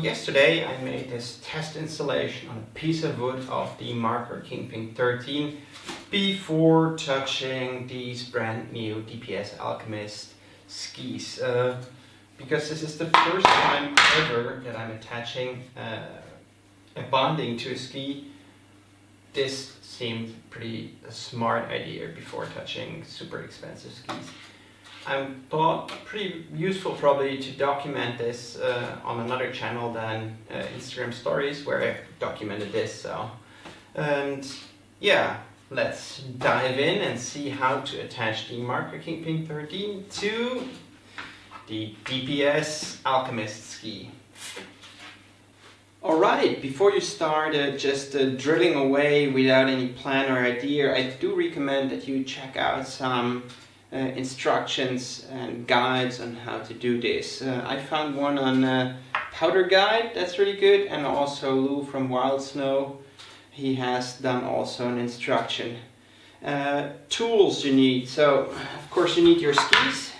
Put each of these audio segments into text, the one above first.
yesterday I made this test installation on a piece of wood of the Marker Kingpin 13 before touching these brand new DPS Alchemist skis. Because this is the first time ever that I'm attaching a bonding to a ski, this seemed pretty a smart idea before touching super expensive skis. I thought pretty useful probably to document this on another channel than Instagram stories where I documented this. So, and yeah, let's dive in and see how to attach the Marker Kingpin 13 to the DPS Alchemist ski. Alright, before you start just drilling away without any plan or idea, I do recommend that you check out some instructions and guides on how to do this. I found one on Powder Guide, that's really good, and also Lou from Wild Snow, he has done also an instruction. Tools you need, so of course you need your skis.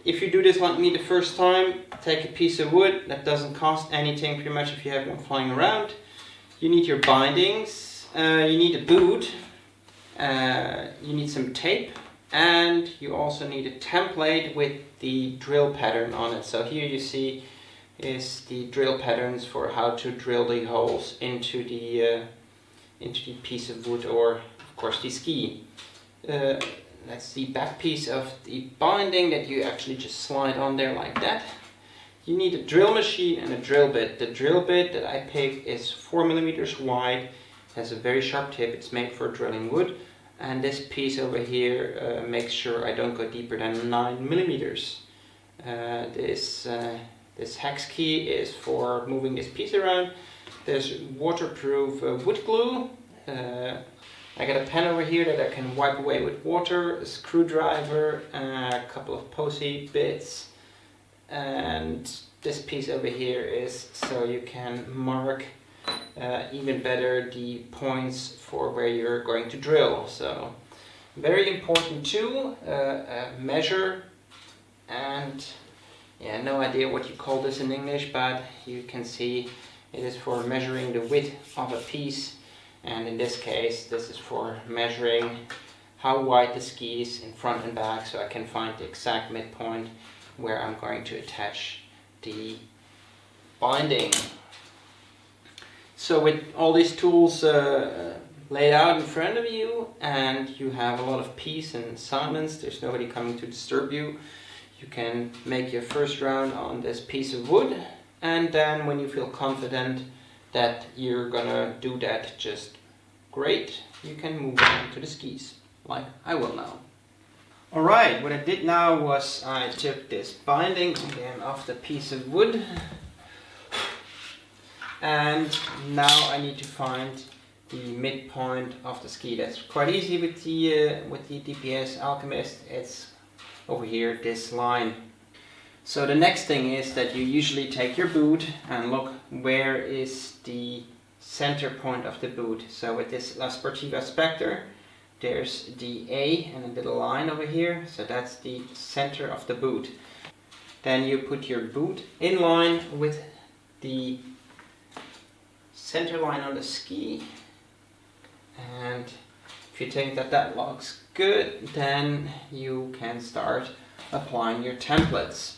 If you do this like me the first time, take a piece of wood, that doesn't cost anything pretty much if you have one flying around. You need your bindings, you need a boot, you need some tape, and you also need a template with the drill pattern on it. So here you see is the drill patterns for how to drill the holes into the piece of wood, or of course the ski. That's the back piece of the binding that you actually just slide on there like that. You need a drill machine and a drill bit. The drill bit that I picked is 4 millimeters wide, has a very sharp tip, it's made for drilling wood. And this piece over here makes sure I don't go deeper than 9 millimeters. This hex key is for moving this piece around. There's waterproof wood glue. I got a pen over here that I can wipe away with water, a screwdriver, a couple of posy bits, and this piece over here is so you can mark even better the points for where you're going to drill. So very important tool, measure, and yeah, no idea what you call this in English, but you can see it is for measuring the width of a piece. And in this case, this is for measuring how wide the ski is in front and back, so I can find the exact midpoint where I'm going to attach the binding. So with all these tools laid out in front of you, and you have a lot of peace and silence, there's nobody coming to disturb you, you can make your first round on this piece of wood, and then when you feel confident that you're gonna do that just great, you can move on to the skis, like I will now. Alright, what I did now was I took this binding again off the piece of wood, and now I need to find the midpoint of the ski. That's quite easy with the DPS Alchemist. It's over here, this line. So the next thing is that you usually take your boot and look where is the center point of the boot. So with this La Sportiva Spectre, there's the A and a little line over here, so that's the center of the boot. Then you put your boot in line with the center line on the ski, and if you think that that looks good, then you can start applying your templates.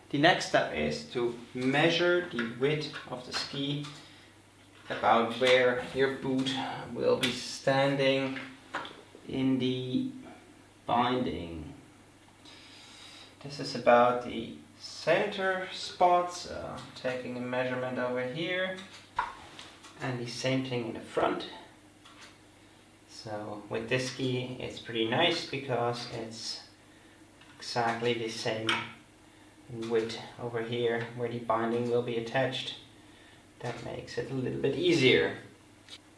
The next step is to measure the width of the ski about where your boot will be standing in the binding. This is about the center spot, so taking a measurement over here, and the same thing in the front. So with this ski it's pretty nice because it's exactly the same width over here where the binding will be attached. That makes it a little bit easier.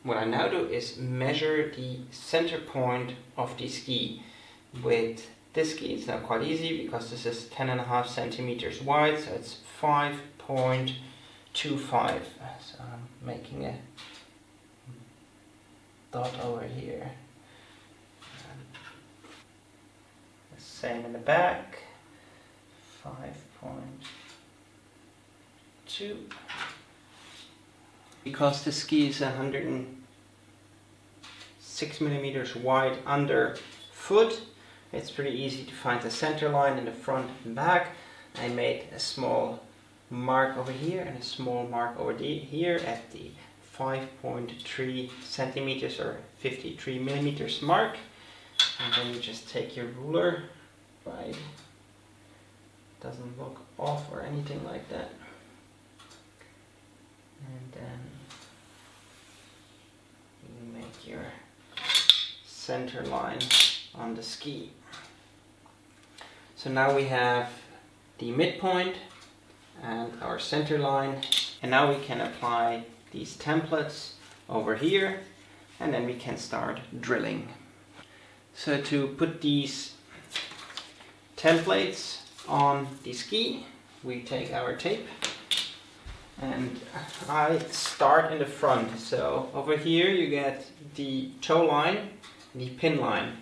What I now do is measure the center point of the ski. With this ski it's now quite easy because this is 10.5 centimeters wide, so it's 5.25. So I'm making a dot over here. The same in the back. 5.2. Because the ski is 106 millimeters wide underfoot, it's pretty easy to find the center line in the front and back. I made a small mark over here and a small mark over here at the 5.3 centimeters or 53 millimeters mark. And then you just take your ruler, right? Doesn't look off or anything like that. And then you make your center line on the ski. So now we have the midpoint and our center line, and now we can apply these templates over here, and then we can start drilling. So to put these templates on the ski, we take our tape, and I start in the front. So over here you get the toe line, the pin line.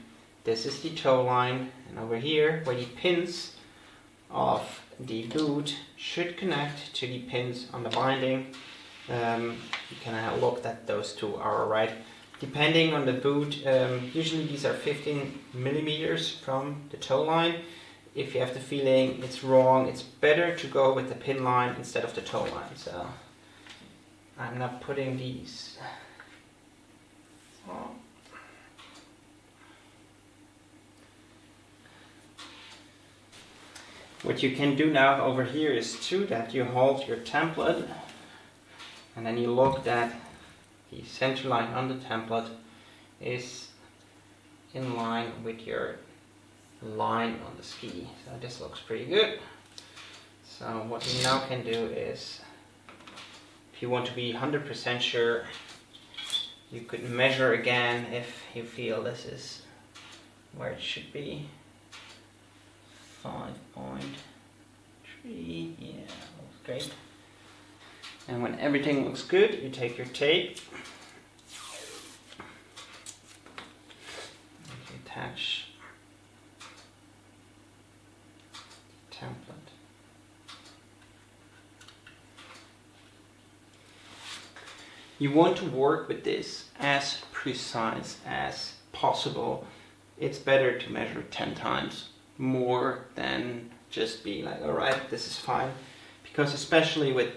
This is the toe line, and over here where the pins of the boot should connect to the pins on the binding. You can have a look that those two are alright. Depending on the boot, usually these are 15 millimeters from the toe line. If you have the feeling it's wrong, it's better to go with the pin line instead of the toe line. So I'm not putting these on. What you can do now over here is too that you hold your template and then you look that the center line on the template is in line with your line on the ski. So this looks pretty good. So what you now can do is, if you want to be 100% sure, you could measure again if you feel this is where it should be. 5.3, yeah, looks great. And when everything looks good, you take your tape and you attach the template. You want to work with this as precise as possible. It's better to measure 10 times more than just be like, alright, this is fine. Because especially with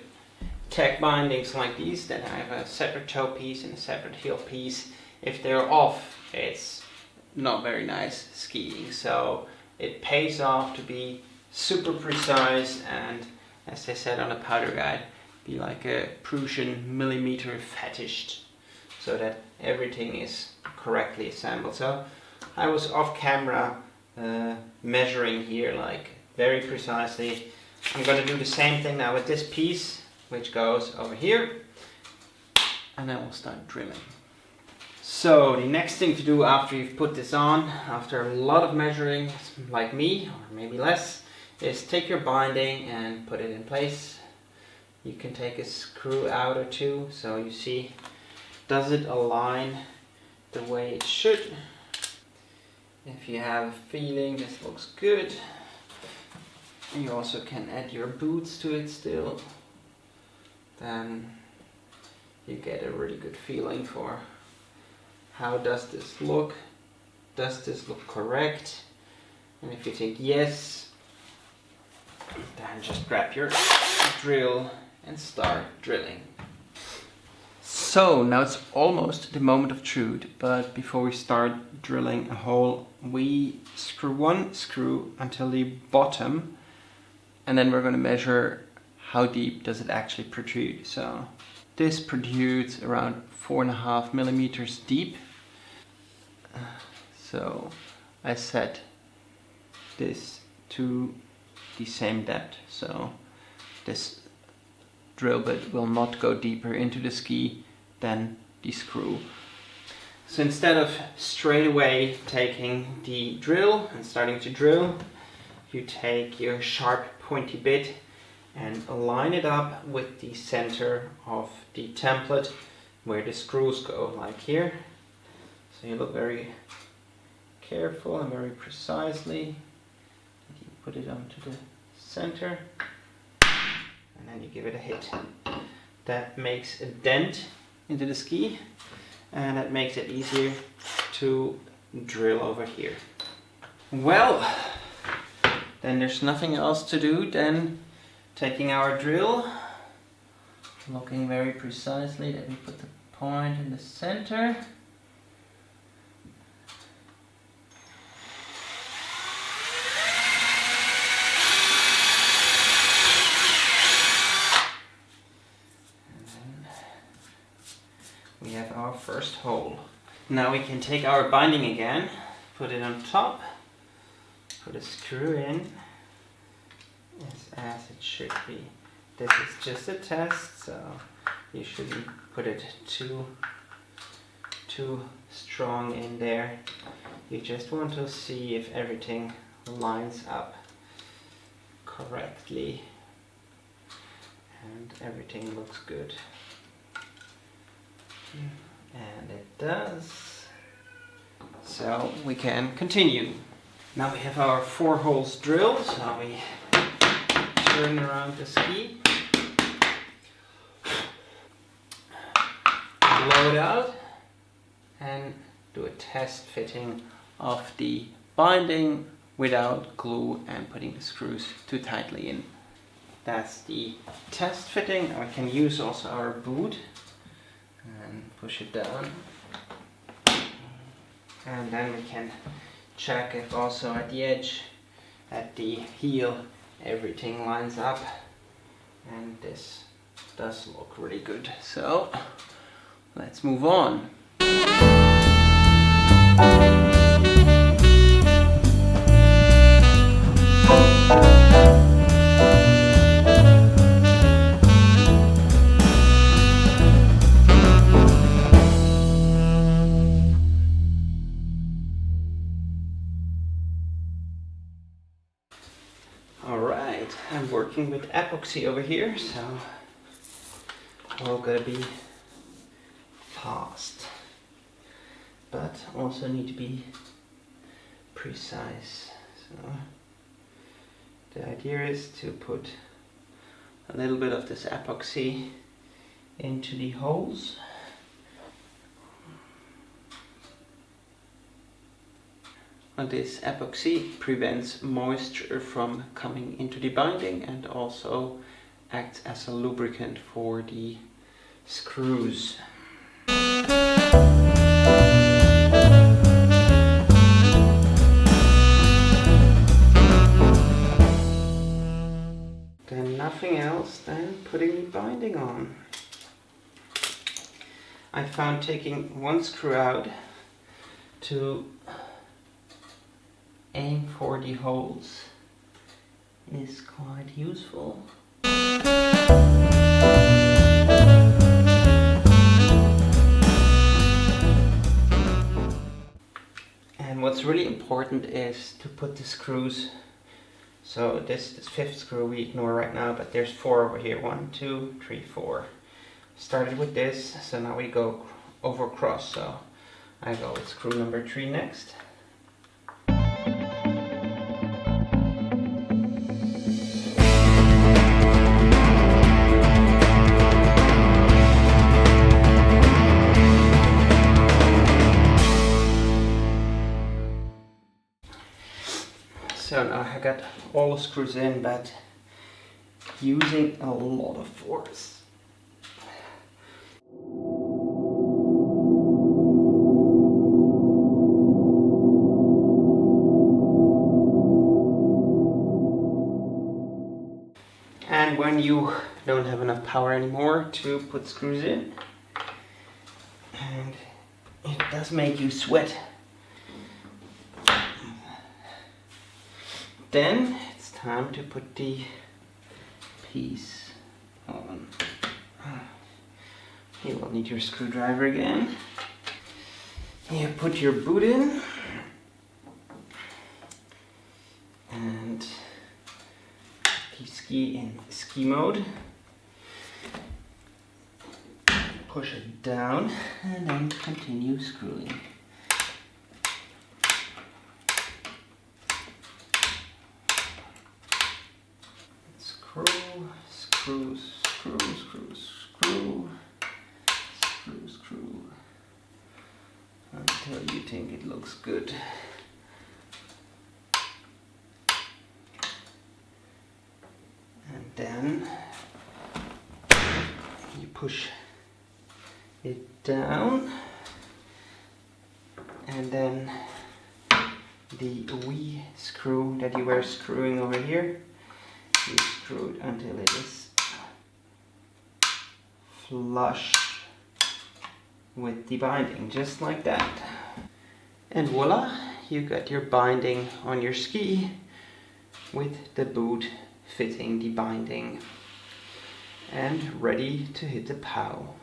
tech bindings like these that have a separate toe piece and a separate heel piece, if they're off, it's not very nice skiing. So it pays off to be super precise and, as I said on the powder guide, be like a Prussian millimeter fetished so that everything is correctly assembled. So I was off camera measuring here like very precisely. I'm going to do the same thing now with this piece, which goes over here, and then we'll start drilling. So the next thing to do after you've put this on, after a lot of measuring like me, or maybe less, is take your binding and put it in place. You can take a screw out or two so you see, does it align the way it should? If you have a feeling this looks good, you also can add your boots to it still. Then you get a really good feeling for how does this look. Does this look correct? And if you think yes, then just grab your drill and start drilling. So now it's almost the moment of truth, but before we start drilling a hole, we screw one screw until the bottom, and then we're going to measure how deep does it actually protrude. So this protrudes around 4.5 millimeters deep. So I set this to the same depth, so this drill bit will not go deeper into the ski than the screw. So instead of straight away taking the drill and starting to drill, you take your sharp pointy bit and line it up with the center of the template where the screws go, like here. So you look very careful and very precisely. You put it onto the center and then you give it a hit. that makes a dent into the ski, and that makes it easier to drill over here. Well, then there's nothing else to do than taking our drill, looking very precisely that we put the point in the center. We have our first hole. Now we can take our binding again, put it on top, put a screw in, as it should be. This is just a test, so you shouldn't put it too strong in there. You just want to see if everything lines up correctly and everything looks good. And it does. So we can continue. Now we have our 4 holes drilled, so we turn around the ski, blow it out, and do a test fitting of the binding without glue and putting the screws too tightly in. That's the test fitting. We can use also our boot and push it down, and then we can check if also at the edge, at the heel, everything lines up, and this does look really good. So let's move on. Alright, I'm working with epoxy over here, so we're gonna be fast, but also need to be precise. So the idea is to put a little bit of this epoxy into the holes. This epoxy prevents moisture from coming into the binding and also acts as a lubricant for the screws. Then nothing else than putting the binding on. I found taking one screw out to aim for the holes is quite useful. And what's really important is to put the screws, so this 5th screw we ignore right now, but there's 4 over here, 1, 2, 3, 4. Started with this, so now we go over cross, so I go with screw number 3 next. So now I got all the screws in, but using a lot of force. And when you don't have enough power anymore to put screws in, and it does make you sweat, then it's time to put the piece on. You will need your screwdriver again. You put your boot in and the ski in ski mode. Push it down and then continue screwing. Screw, screw, screw, screw, screw. until you think it looks good. And then you push it down, and then the wee screw that you were screwing over here, you screw it until it is flush with the binding, just like that. And voila, you got your binding on your ski with the boot fitting the binding and ready to hit the POW.